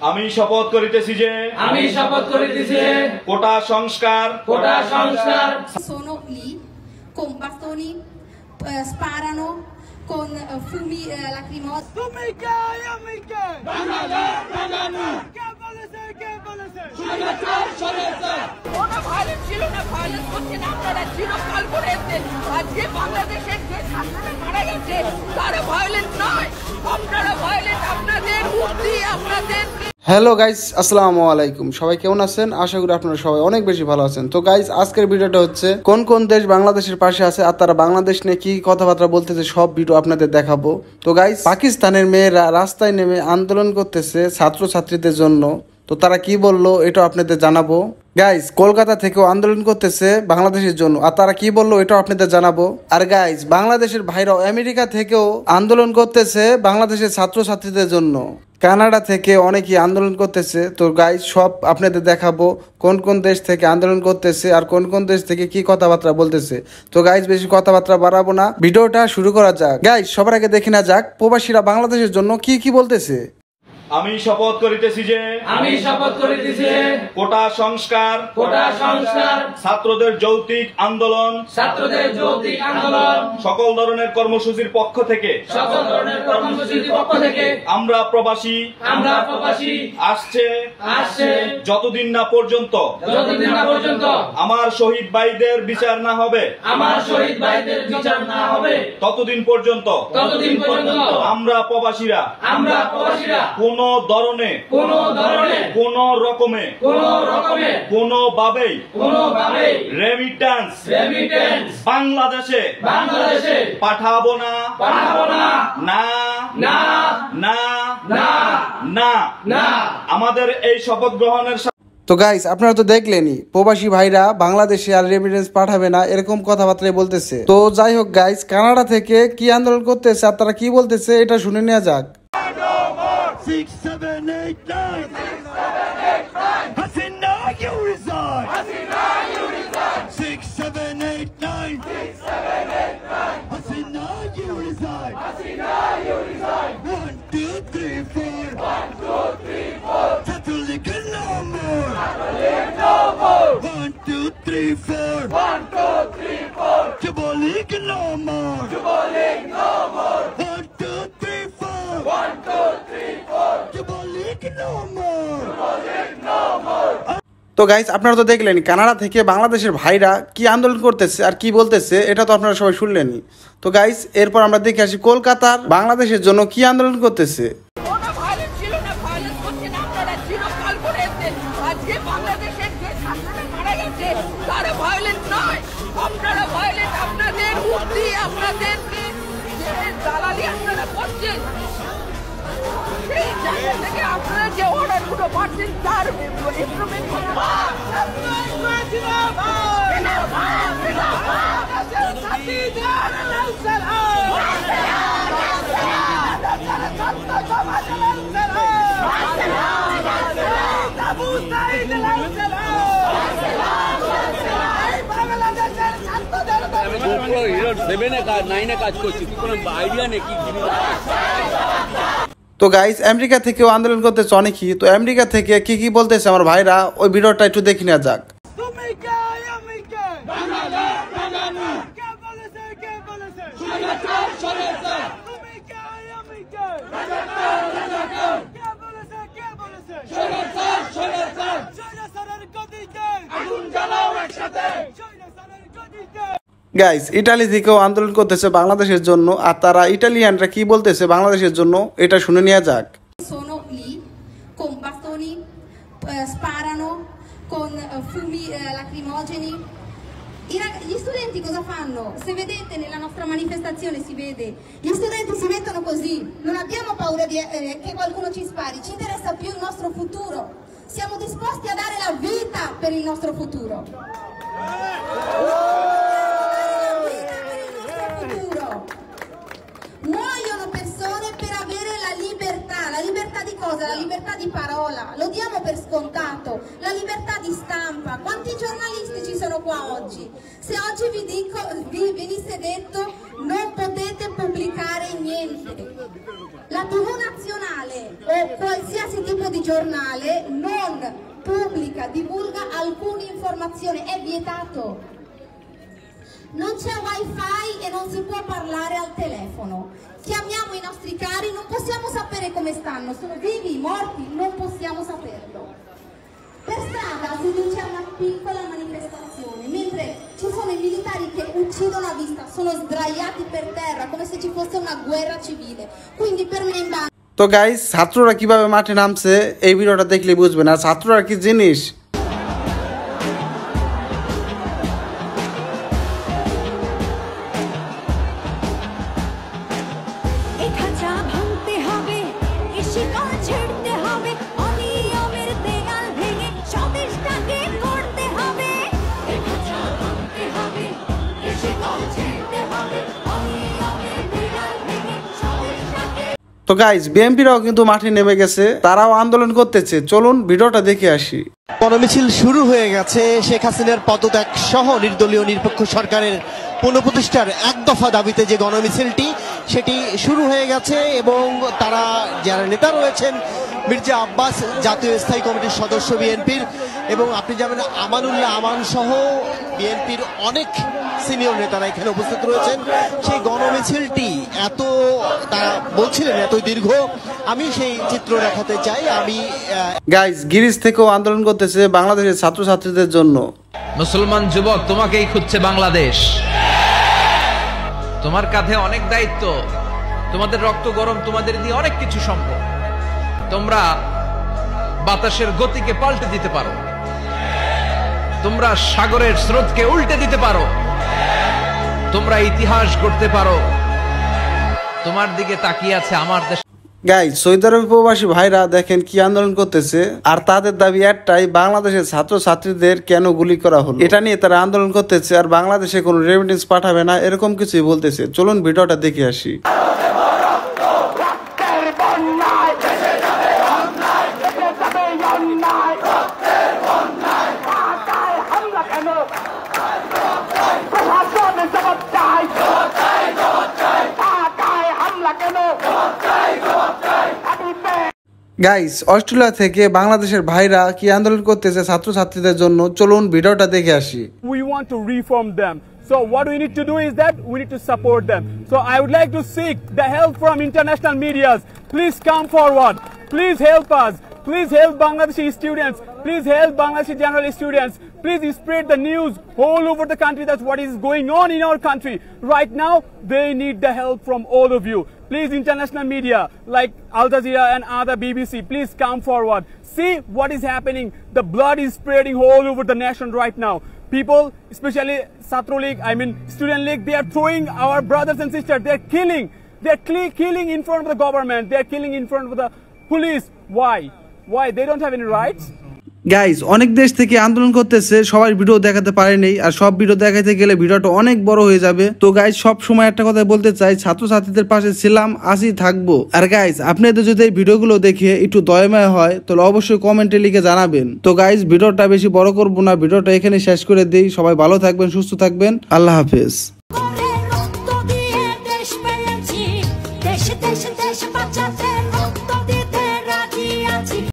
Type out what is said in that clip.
আমি শপথ করিতেছি যে কোটা সংস্কার sono lì con bastoni, sparano con fumi lacrimogeni. কোনো ভায়োলেন্স ছিল না, ভায়োলেন্স করছেন আপনারা, চিরকাল করে এসেছেন। আজকে বাংলাদেশের যে ছাত্ররা মারা গেছে তারা ভায়োলেন্স নয়, আপনারা ভায়োলেন্স। আপনাদের মুক্তি, আপনাদের। হ্যালো গাইস, আসসালামু আলাইকুম। সবাই কেমন আছেন? আশা করি আপনারা সবাই অনেক বেশি ভালো আছেন। তো গাইস, আজকের ভিডিওটা হচ্ছে কোন কোন দেশ বাংলাদেশের পাশে আছে আর তারা বাংলাদেশ নিয়ে কি কথাবার্তা বলতেছে সব ভিডিও আপনাদের দেখাবো। তো গাইস, পাকিস্তানের মেয়েরা রাস্তায় নেমে আন্দোলন করতেছে ছাত্রছাত্রীদের জন্য। তো তারা কি বললো এটা আপনাদের জানাবো। গাইস, কলকাতা থেকেও আন্দোলন করতেছে বাংলাদেশের জন্য, আর তারা কি বললো এটাও আপনাদের জানাবো। আর গাইস, বাংলাদেশের ভাইরাও আমেরিকা থেকেও আন্দোলন করতেছে বাংলাদেশের ছাত্রছাত্রীদের জন্য। কানাডা থেকে অনেকেই আন্দোলন করতেছে। তো গাইস, সব আপনাদের দেখাবো কোন কোন দেশ থেকে আন্দোলন করতেছে আর কোন কোন দেশ থেকে কি কথাবার্তা বলতেছে। তো গাইস, বেশি কথাবার্তা বাড়াবো না, ভিডিওটা শুরু করা যাক। গাইস, সবার আগে দেখে না যাক প্রবাসীরা বাংলাদেশের জন্য কি কি বলতেছে। আমি শপথ করিতেছি যে কোটা সংস্কার ছাত্রদের যৌক্তিক আন্দোলন সকল ধরনের কর্মসূচির পক্ষ থেকে আমরা প্রবাসী আসছে যতদিন না পর্যন্ত আমার শহীদ ভাইদের বিচার না হবে ততদিন পর্যন্ত আমরা প্রবাসীরা কোন ধরনে কোন রকমে কোনোভাবেই রেমিটেন্স বাংলাদেশে পাঠাবো না আমাদের এই শপথ গ্রহণের। তো গাইস, আপনারা তো দেখলেনই প্রবাসী ভাইরা বাংলাদেশে আর রেমিটেন্স পাঠাবে না এরকম কথাবার্তাই বলতেছে। তো যাই হোক গাইস, কানাডা থেকে কি আন্দোলন করতেছে আর তারা কি বলতেছে এটা শুনে নেওয়া যাক। 6, 7, 8, 9. Hasina, you resign. 6, 7, 8, 9. Hasina, you resign. 1, 2, 3, 4. Catholic no more. 1, 2, 3, 4. Catholic no more. 1, 2, 3, 4. তো গাইস, আপনারা তো দেখলেন কানাডা থেকে বাংলাদেশের ভাইরা কি আন্দোলন করতেছে আর কি বলতেছে, এটা তো আপনারা সবাই শুনলেনই। তো গাইস, এরপর আমরা দেখে আসি কলকাতার বাংলাদেশের জন্য কি আন্দোলন করতেছে। কোনো ভায়োলেন্স ছিল না, ভায়োলেন্স করছেন আপনারা, চিরকাল করে এসেছেন। আজকে বাংলাদেশের যে ছাত্ররা মারা গেছে তারা ভায়োলেন্স নয়, আপনারা ভায়োলেন্স। আপনাদের মুক্তি, আপনাদের যে দালালি আপনারা করছেন, সেই জায়গা থেকে আপনারা যে অর্ডারগুলো পাচ্ছেন তার ইনস্ট্রুমেন্ট তো গাইস, আমেরিকা থেকেও আন্দোলন করতেছে অনেকেই। তো আমেরিকা থেকে কি কি বলতেছে আমার ভাইরা, ওই ভিডিওটা একটু দেখে নেওয়া যাক। গাইস, ইটালি থেকেও আন্দোলন করতেছে বাংলাদেশের জন্য, আর তারা ইটালিয়ানরা কি বলতেছে বাংলাদেশের জন্য এটা শুনে নেওয়া যাক। Sono lì con bastoni, sparano con fumi lacrimogeni. Gli studenti cosa fanno? Se vedete nella nostra manifestazione si vede, gli studenti si mettono così. Non abbiamo paura che qualcuno ci spari, ci interessa più il nostro futuro. Siamo disposti a dare la vita per il nostro futuro. Muoiono persone per avere la libertà di cosa, la libertà di parola, lo diamo per scontato, la libertà di stampa. Quanti giornalisti ci sono qua oggi? Se oggi vi venisse detto non potete pubblicare niente, la TV nazionale o qualsiasi tipo di giornale non pubblica, divulga alcuna informazione, è vietato. Non c'è wifi e non si può parlare al telefono. Chiamiamo i nostri cari, non possiamo sapere come stanno, sono vivi, morti, non possiamo saperlo. Per strada si dice una piccola manifestazione, mentre ci sono i militari che uccidono a vista, sono sdraiati per terra come se ci fosse una guerra civile. Quindi per me in base. তো guys, ছাত্ররা কিভাবে মাঠে নামছে এই ভিডিওটা দেখলে বুঝবেন। আর ছাত্ররা কি জিনিস, তো গাইস বিএনপিরাও কিন্তু মাঠে নেমে গেছে, তারাও আন্দোলন করতেছে। চলুন ভিডিওটা দেখে আসি। গণমিছিল শুরু হয়ে গেছে। শেখ হাসিনার পদত্যাগ সহ নির্দলীয় নিরপেক্ষ সরকারের পুনঃপ্রতিষ্ঠার এক দফা দাবিতে যে গণমিছিলটি সেটি শুরু হয়ে গেছে এবং তারা যারা নেতা রয়েছেন, মির্জা আব্বাস জাতীয় স্থায়ী কমিটির সদস্য বিএনপির, এবং আপনি জানেন আমানুল্লাহ আমান সহ বিএনপির অনেক সিনিয়র নেতারা এখানে উপস্থিত রয়েছেন। সেই গণমিছিলটি এত তারা বলছিলেন এত দীর্ঘ, আমি সেই চিত্র দেখাতে চাই। আমি গাইস গিরিজ থেকেও আন্দোলন করতেছে বাংলাদেশের ছাত্রছাত্রীদের জন্য। মুসলমান যুবক, তোমাকেই খুঁজছে বাংলাদেশ। তোমার কাঁধে অনেক দায়িত্ব, তোমাদের রক্ত গরম, তোমাদের দিয়ে অনেক কিছু সম্ভব। তোমরা বাতাসের গতিকে পাল্টে দিতে পারো, তোমরা সাগরের স্রোতকে উল্টে দিতে পারো, তোমরা ইতিহাস গড়তে পারো। তোমার দিকে তাকিয়ে আছে আমার দেশ। গাইস সৌদি আরব প্রবাসী ভাইরা দেখেন কি আন্দোলন করতেছে, আর তাদের দাবি একটাই, বাংলাদেশের ছাত্রছাত্রীদের কেন গুলি করা হলো এটা নিয়ে তারা আন্দোলন করতেছে। আর বাংলাদেশে কোনো রেমিটেন্স পাঠাবে না এরকম কিছুই বলতেছে। চলুন ভিডিওটা দেখে আসি। গাইস অস্ট্রেলিয়া থেকে বাংলাদেশের ভাইরা কি আন্দোলন করতেছে ছাত্রছাত্রীদের জন্য, চলুন ভিডিওটা দেখে আসি। We want to reform them. So what we need to do is that we need to support them. So I would like to seek the help from international medias. Please come forward. Please help us. Please help Bangladeshi students. Please help Bangladeshi general students. Please spread the news all over the country that's what is going on in our country. Right now, they need the help from all of you. Please, international media like Al Jazeera and other BBC, please come forward. See what is happening. The blood is spreading all over the nation right now. People, especially Satro League, Student League, they are throwing our brothers and sisters. They are killing. They are killing in front of the government. They are killing in front of the police. Why? Why? They don't have any rights? Guys অনেক দেশ থেকে আন্দোলন করতেছে, সবার video দেখাতে পারেনি, আর সব video দেখাতে গেলে ভিডিওটা অনেক বড় হয়ে যাবে। তো গাইস সব সময় একটা কথা বলতে চাই, ছাত্রছাত্রীদের পাশে ছিলাম, আছি, থাকবো। আর গাইস আপনাদের যদি এই ভিডিওগুলো দেখে একটু দয়াময় হয় তাহলে অবশ্যই কমেন্টে লিখে জানাবেন। তো গাইস ভিডিওটা বেশি বড় করবো না, ভিডিওটা এখানে শেষ করে দিই। সবাই ভালো থাকবেন, সুস্থ থাকবেন, আল্লাহ হাফেজ।